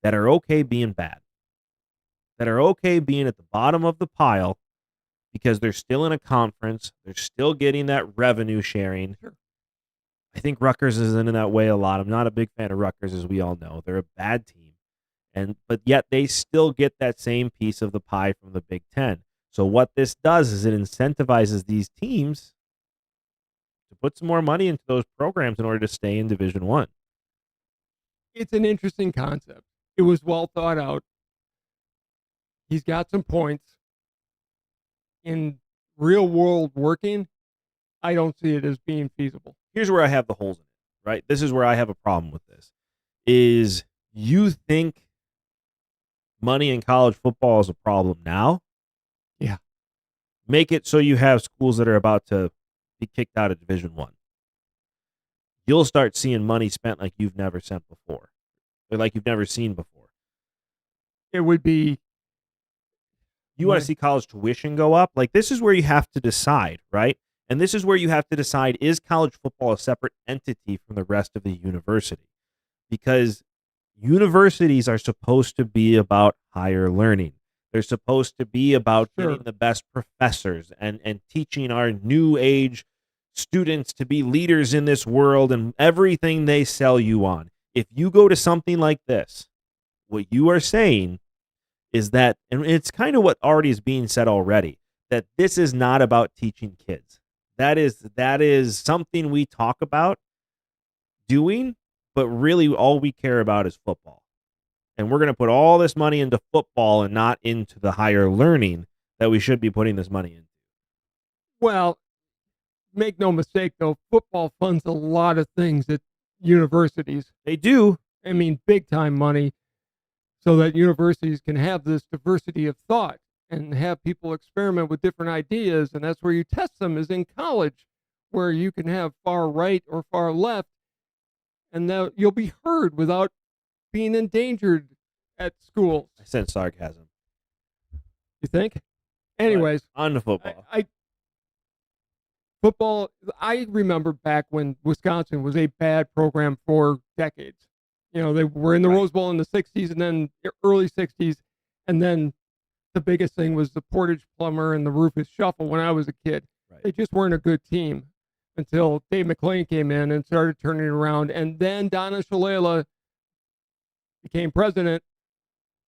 that are okay being bad, that are okay being at the bottom of the pile because they're still in a conference, they're still getting that revenue sharing. Sure. I think Rutgers is in that way a lot. I'm not a big fan of Rutgers, as we all know. They're a bad team. But yet they still get that same piece of the pie from the Big Ten. So what this does is it incentivizes these teams to put some more money into those programs in order to stay in Division I. It's an interesting concept. It was well thought out. He's got some points. In real world working, I don't see it as being feasible. Here's where I have the holes in it, right? This is where I have a problem with this. Is you think money in college football is a problem now? Yeah. Make it so you have schools that are about to be kicked out of Division I. You'll start seeing money spent like you've never sent before, or like you've never seen before. It would be You want Right. to see college tuition go up? Like, this is where you have to decide, right? And this is where you have to decide, is college football a separate entity from the rest of the university? Because universities are supposed to be about higher learning. They're supposed to be about Sure. getting the best professors and teaching our new age students to be leaders in this world and everything they sell you on. If you go to something like this, what you are saying is that, and it's kind of what already is being said already, that this is not about teaching kids. That is something we talk about doing, but really all we care about is football. And we're going to put all this money into football and not into the higher learning that we should be putting this money in. Well, make no mistake, though, football funds a lot of things at universities. They do. I mean, big time money, so that universities can have this diversity of thought and have people experiment with different ideas. And that's where you test them, is in college, where you can have far right or far left, and that you'll be heard without being endangered at schools. I sense sarcasm. You think? Anyways, But on the football. Football, I remember back when Wisconsin was a bad program for decades. You know, they were in the Right. Rose Bowl in the 60s and then early 60s. And then the biggest thing was the Portage Plumber and the Rufus Shuffle when I was a kid. Right. They just weren't a good team until Dave McClain came in and started turning it around. And then Donna Shalala became president,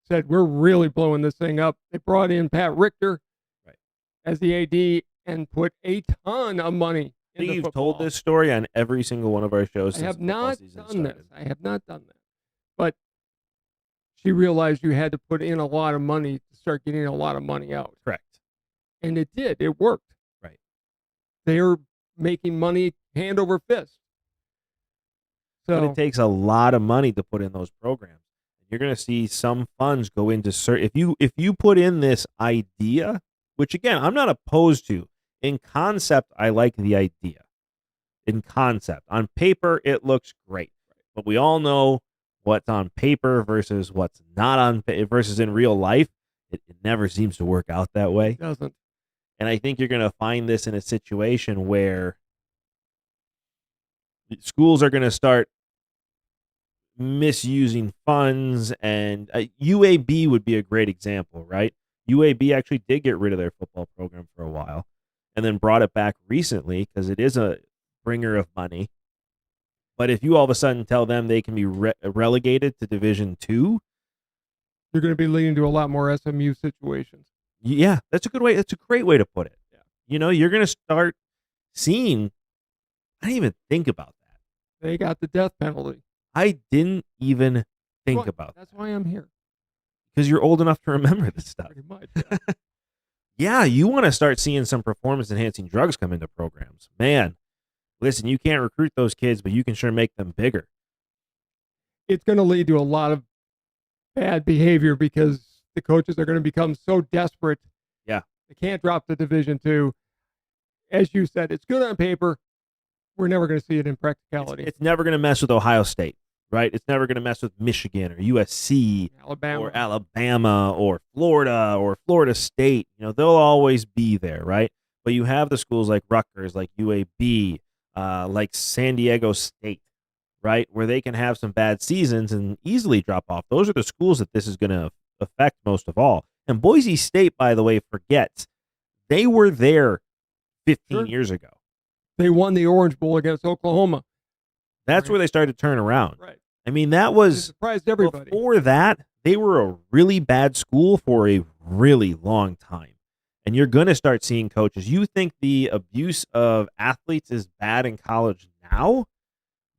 said, we're really blowing this thing up. They brought in Pat Richter Right. as the AD and put a ton of money I think into you've football. told this story on every single one of our shows. I since have football not season done started. this. I have not done that. But she realized you had to put in a lot of money to start getting a lot of money out. Correct. And it did. It worked. Right. They're making money hand over fist. But So it takes a lot of money to put in those programs. You're going to see some funds go into certain. If you put in this idea, which again I'm not opposed to, in concept I like the idea. In concept, on paper it looks great, but we all know what's on paper versus what's not on versus in real life. It never seems to work out that way. it doesn't. And I think you're going to find this in a situation where schools are going to start misusing funds, and UAB would be a great example, right? UAB actually did get rid of their football program for a while and then brought it back recently because it is a bringer of money. But if you all of a sudden tell them they can be relegated to Division II, You're going to be leading to a lot more SMU situations. yeah, that's a good way. That's a great way to put it. Yeah. You know, you're going to start seeing. I didn't even think about that. They got the death penalty. I didn't even think Well, about that That's why I'm here. because you're old enough to remember this stuff. Pretty much. Yeah, you want to start seeing some performance enhancing drugs come into programs. Man, listen, you can't recruit those kids, but you can sure make them bigger. It's going to lead to a lot of bad behavior because the coaches are going to become so desperate. Yeah. They can't drop to Division II. As you said, it's good on paper. We're never going to see it in practicality. It's never going to mess with Ohio State, right? It's never going to mess with Michigan or USC Alabama. or Alabama or Florida State. You know, they'll always be there, right? But you have the schools like Rutgers, like UAB, like San Diego State, right? Where they can have some bad seasons and easily drop off. Those are the schools that this is going to affect most of all. And Boise State, by the way, forgets they were there 15 Sure. years ago. They won the Orange Bowl against Oklahoma. That's Right. where they started to turn around. Right. I mean, that It was surprised everybody. before that, they were a really bad school for a really long time. And you're going to start seeing coaches. You think the abuse of athletes is bad in college now?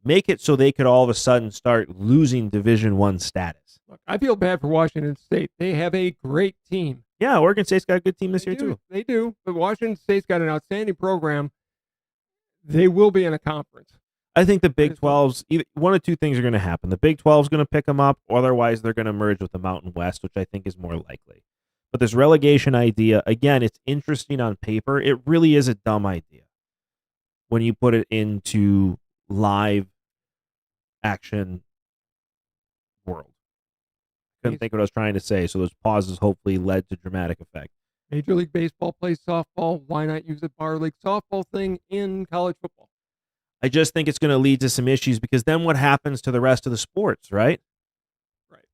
Make it so they could all of a sudden start losing Division I status. Look, I feel bad for Washington State. They have a great team. Yeah, Oregon State's got a good team this year, They do. too. They do. But Washington State's got an outstanding program. They will be in a conference. I think the Big Might as well. 12's, one of two things are going to happen. The Big 12's going to pick them up, or otherwise they're going to merge with the Mountain West, which I think is more likely. But this relegation idea, again, it's interesting on paper. It really is a dumb idea when you put it into live action world. Couldn't think what I was trying to say, so those pauses hopefully led to dramatic effect. Major League Baseball plays softball. Why not use a bar league softball thing in college football? I just think it's going to lead to some issues because then what happens to the rest of the sports, right? Right.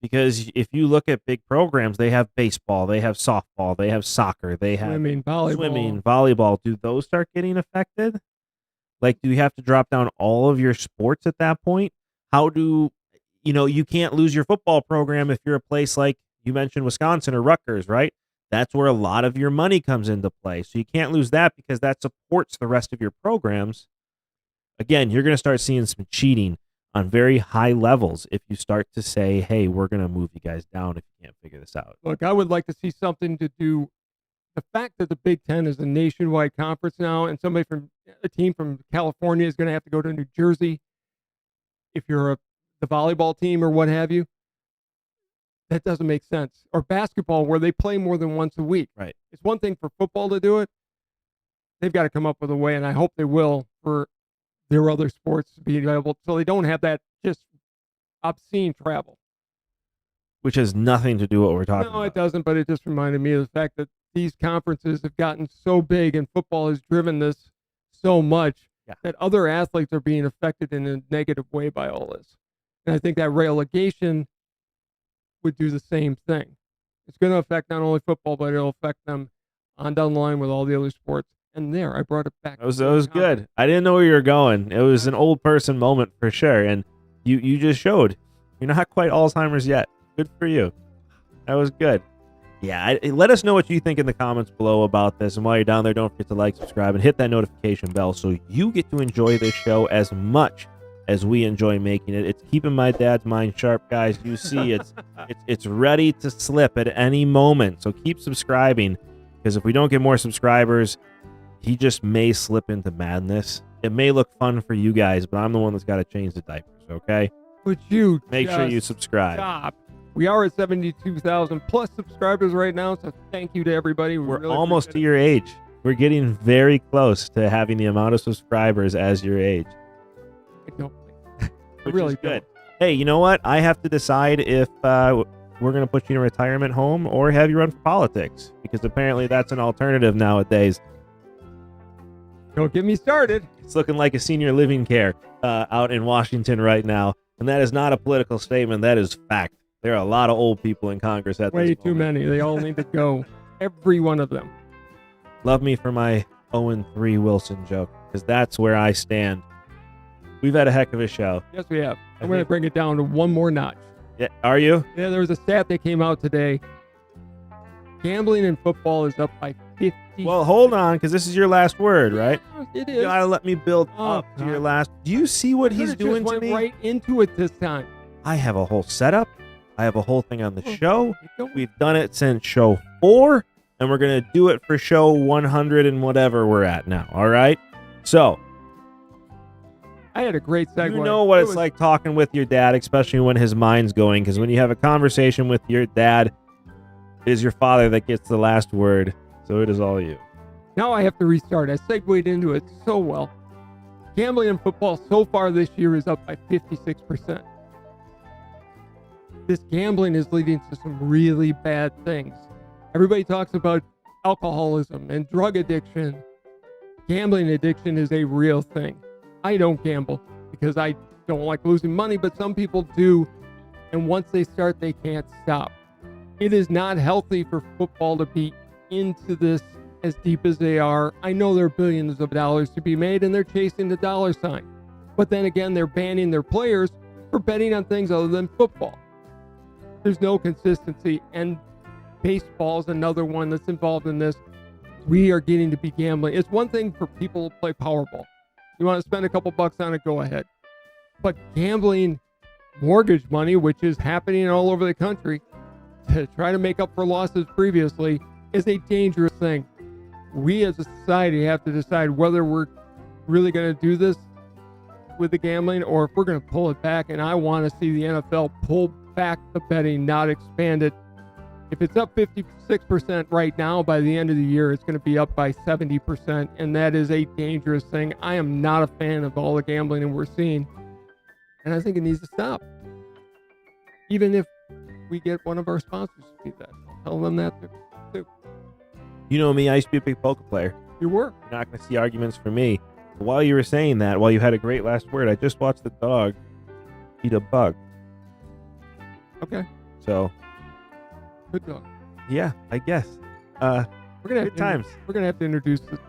Because if you look at big programs, they have baseball, they have softball, they have soccer, they have Swimming, volleyball. swimming, volleyball. Do those start getting affected? Like, do you have to drop down all of your sports at that point? How do, you can't lose your football program if you're a place like you mentioned Wisconsin or Rutgers, right? That's where a lot of your money comes into play. So you can't lose that because that supports the rest of your programs. Again, you're going to start seeing some cheating on very high levels if you start to say, hey, we're going to move you guys down if you can't figure this out. Look, I would like to see something to do. The fact that the Big Ten is a nationwide conference now, and a team from California is going to have to go to New Jersey if you're the volleyball team or what have you, that doesn't make sense. Or basketball, where they play more than once a week. Right. It's one thing for football to do it. They've got to come up with a way, and I hope they will, for their other sports to be available so they don't have that just obscene travel. Which has nothing to do with what we're talking No, about. it doesn't, but it just reminded me of the fact that these conferences have gotten so big and football has driven this so much that other athletes are being affected in a negative way by all this. And I think that relegation would do the same thing. It's going to affect not only football, but it'll affect them on down the line with all the other sports. And there, I brought it back. That was good. I didn't know where you were going. It was an old person moment for sure. And you just showed you're not quite Alzheimer's yet. Good for you. That was good. Yeah, let us know what you think in the comments below about this. And while you're down there, don't forget to like, subscribe, and hit that notification bell so you get to enjoy this show as much as we enjoy making it. It's keeping my dad's mind sharp, guys. You see, it's ready to slip at any moment. So keep subscribing, because if we don't get more subscribers, he just may slip into madness. It may look fun for you guys, but I'm the one that's got to change the diapers, okay? Would you Make sure you subscribe. stop? We are at 72,000 plus subscribers right now, so thank you to everybody. We're really almost to appreciate your age. We're getting very close to having the amount of subscribers as your age. it. I don't think. I Which really is good. don't. Hey, you know what? I have to decide if we're going to put you in a retirement home or have you run for politics, because apparently that's an alternative nowadays. Don't get me started. It's looking like a senior living care out in Washington right now, and that is not a political statement. That is fact. There are a lot of old people in Congress at Way this too moment. many. They all need to go. Every one of them. Love me for my 0-3 Wilson joke, because that's where I stand. We've had a heck of a show. Yes, we have. I I'm going to think- bring it down to one more notch. Yeah, are you? Yeah, there was a stat that came out today. Gambling in football is up by 50. Well, hold on, because this is your last word, right? It You is. gotta let me build Oh, up to your God. last. Do you see what he's Could've doing just to went me? right into it this time. I have a whole setup. I have a whole thing on the Oh, show. keep going. We've done it since show 4, and we're gonna do it for show 100 and whatever we're at now. All right. So I had a great segue. you know what It it's was- like talking with your dad, especially when his mind's going. Because when you have a conversation with your dad, it is your father that gets the last word. So it is all you. Now I have to restart. I segued into it so well. Gambling in football so far this year is up by 56%. This gambling is leading to some really bad things. Everybody talks about alcoholism and drug addiction. Gambling addiction is a real thing. I don't gamble because I don't like losing money, but some people do. And once they start, they can't stop. It is not healthy for football to be into this as deep as they are. I know there are billions of dollars to be made and they're chasing the dollar sign. But then again, they're banning their players for betting on things other than football. There's no consistency, and baseball is another one that's involved in this. We are getting to be gambling. It's one thing for people to play Powerball. You want to spend a couple bucks on it, go ahead. But gambling mortgage money, which is happening all over the country, to try to make up for losses previously, is a dangerous thing. We as a society have to decide whether we're really going to do this with the gambling or if we're going to pull it back. And I want to see the NFL pull back the betting, not expand it. If it's up 56% right now, by the end of the year, it's going to be up by 70%. And that is a dangerous thing. I am not a fan of all the gambling that we're seeing. And I think it needs to stop. Even if we get one of our sponsors to do that, I'll tell them that too. You know me, I used to be a big poker player. You were. You're not going to see arguments for me. But while you were saying that, while you had a great last word, I just watched the dog eat a bug. Okay. So, Good dog. yeah, I guess. We're gonna have Good times. We're gonna have to introduce the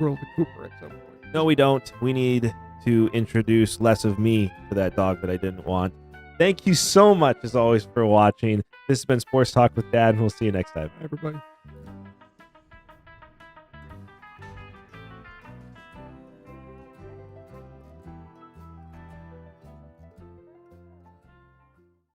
world to Cooper at some point. No, we don't. We need to introduce less of me to that dog that I didn't want. Thank you so much, as always, for watching. This has been Sports Talk with Dad, and we'll see you next time. Everybody.